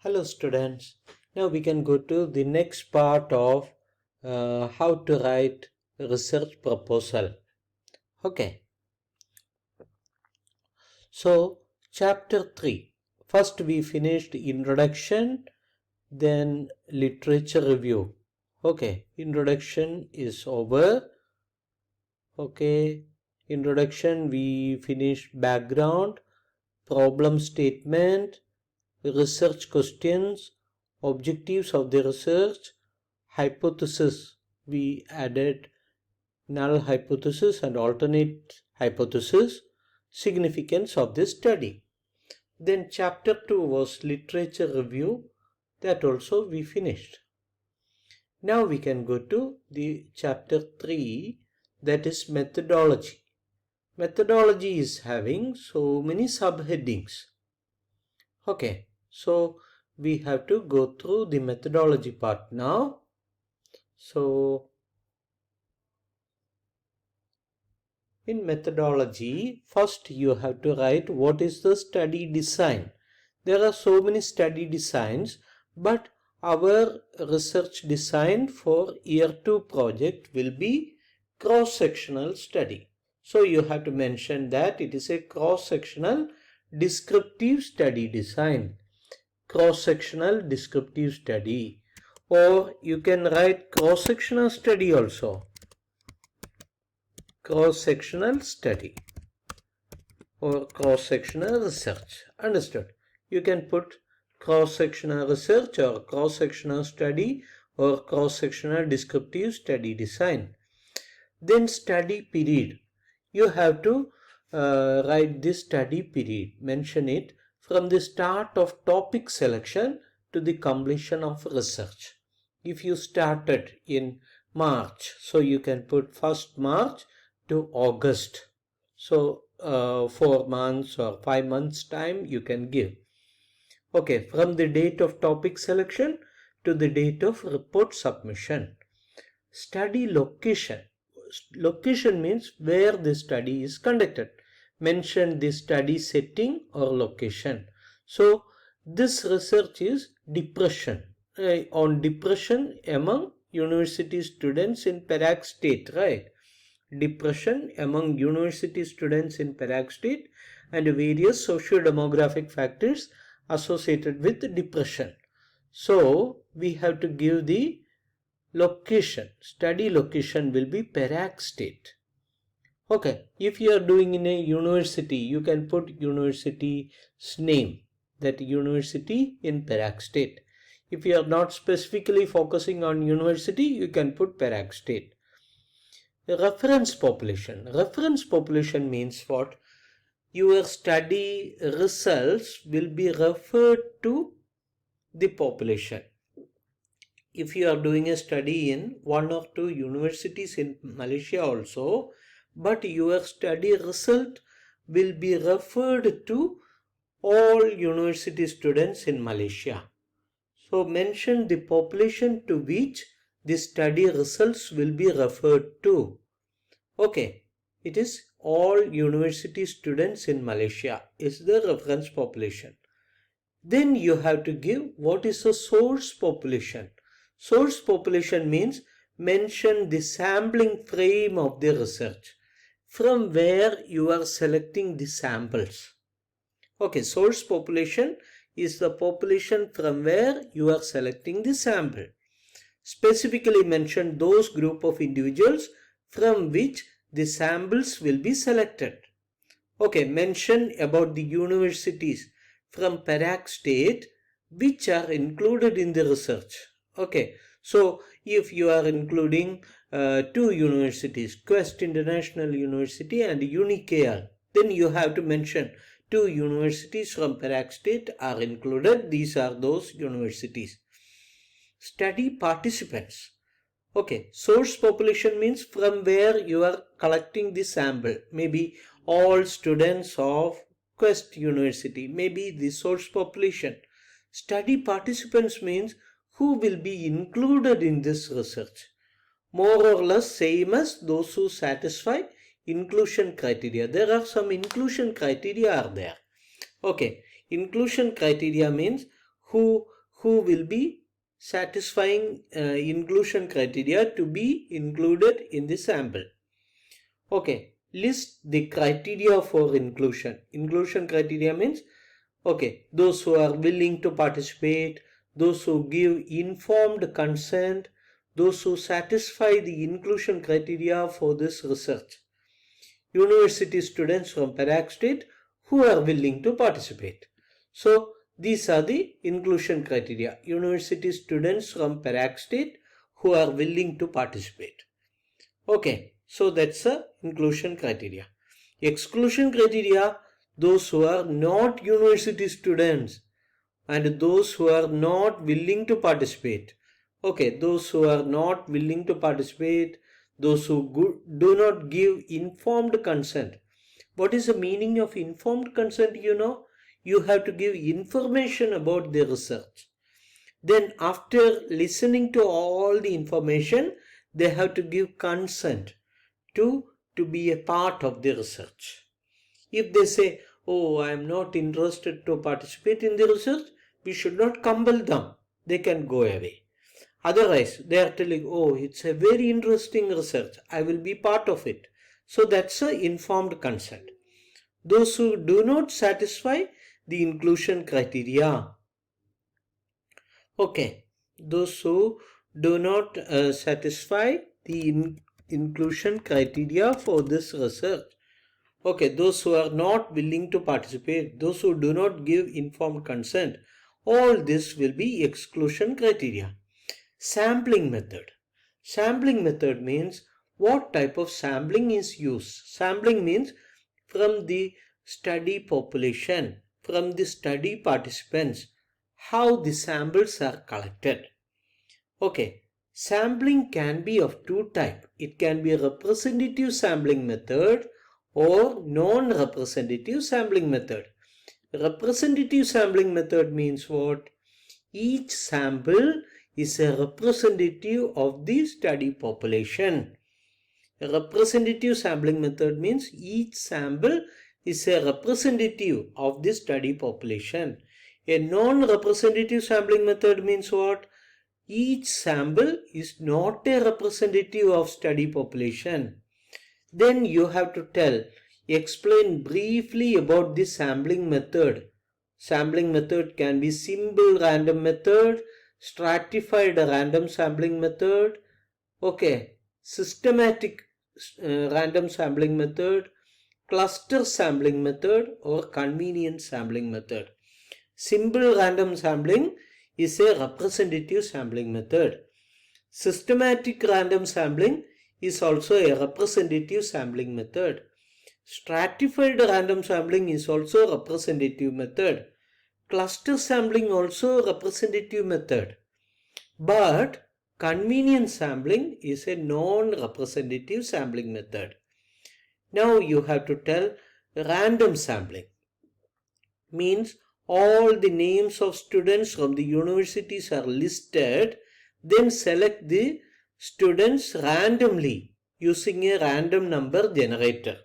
Hello students. Now we can go to the next part of how to write a research proposal. Okay. So chapter 3. First we finished introduction, then literature review. Okay. Introduction is over. Okay. Introduction we finished background, problem statement, research questions, objectives of the research, hypothesis. We added null hypothesis and alternate hypothesis, significance of this study. Then chapter 2 was literature review. That also we finished. Now we can go to the chapter 3, that is methodology. Methodology is having so many subheadings. Okay, so we have to go through the methodology part now. So in methodology, first you have to write what is the study design. There are so many study designs, but our research design for year 2 project will be cross-sectional study. So you have to mention that it is a cross-sectional descriptive study design. Cross-sectional descriptive study, or you can write cross-sectional study also. Cross-sectional study or cross-sectional research. Understood? You can put cross-sectional research or cross-sectional study or cross-sectional descriptive study design. Then study period. You have to write this study period. Mention it from the start of topic selection to the completion of research. If you started in March, so you can put 1st March to August. So 4 months or 5 months time you can give. Okay, from the date of topic selection to the date of report submission. Study location. Location means where the study is conducted. Mention the study setting or location. So this research is depression, on depression among university students in Perak state, right? Depression among university students in Perak state and various socio-demographic factors associated with depression. So we have to give the location. Study location will be Perak state. Okay, if you are doing in a university, you can put university's name, that university in Perak state. If you are not specifically focusing on university, you can put Perak state. Reference population. Reference population means what? Your study results will be referred to the population. If you are doing a study in 1 or 2 universities in Malaysia also, but your study result will be referred to all university students in Malaysia. So mention the population to which the study results will be referred to. Okay, it is all university students in Malaysia is the reference population. Then you have to give what is the source population. Source population means mention the sampling frame of the research, from where you are selecting the samples. Okay, source population is the population from where you are selecting the sample. Specifically mention those group of individuals from which the samples will be selected. Okay, mention about the universities from Perak state which are included in the research. Okay, so if you are including 2 universities, Quest International University and UniKL, then you have to mention 2 universities from Perak state are included. These are those universities. Study participants. Okay, source population means from where you are collecting the sample. Maybe all students of Quest University, maybe the source population. Study participants means who will be included in this research. More or less same as those who satisfy inclusion criteria. There are some inclusion criteria are there. Okay, inclusion criteria means who who will be satisfying inclusion criteria to be included in the sample. Okay, list the criteria for inclusion. Inclusion criteria means, okay, those who are willing to participate, those who give informed consent, those who satisfy the inclusion criteria for this research. University students from Perak State who are willing to participate. So, these are the inclusion criteria. University students from Perak State who are willing to participate. Okay, so that's the inclusion criteria. Exclusion criteria, those who are not university students and those who are not willing to participate. Okay, those who are not willing to participate, those who do not give informed consent. What is the meaning of informed consent? You know, you have to give information about the research. Then after listening to all the information, they have to give consent to be a part of the research. If they say, oh, I am not interested to participate in the research, we should not compel them. They can go away. Otherwise, they are telling, oh, it's a very interesting research. I will be part of it. So that's an informed consent. Those who do not satisfy the inclusion criteria. Okay, those who do not satisfy the inclusion criteria for this research. Okay, those who are not willing to participate, those who do not give informed consent, all this will be exclusion criteria. Sampling method. Sampling method means what type of sampling is used. Sampling means from the study population, from the study participants, how the samples are collected. Okay, sampling can be of two types. It can be a representative sampling method or non-representative sampling method. Representative sampling method means what? Each sample is a representative of the study population. A representative sampling method means each sample is a representative of the study population. A non-representative sampling method means what? Each sample is not a representative of study population. Then you have to explain briefly about the sampling method. Sampling method can be simple random method, stratified random sampling method, okay, systematic random sampling method, cluster sampling method, or convenient sampling method. Simple random sampling is a representative sampling method. Systematic random sampling is also a representative sampling method. Stratified random sampling is also a representative method. Cluster sampling also a representative method. But convenient sampling is a non-representative sampling method. Now you have to tell random sampling. Means all the names of students from the universities are listed. Then select the students randomly using a random number generator.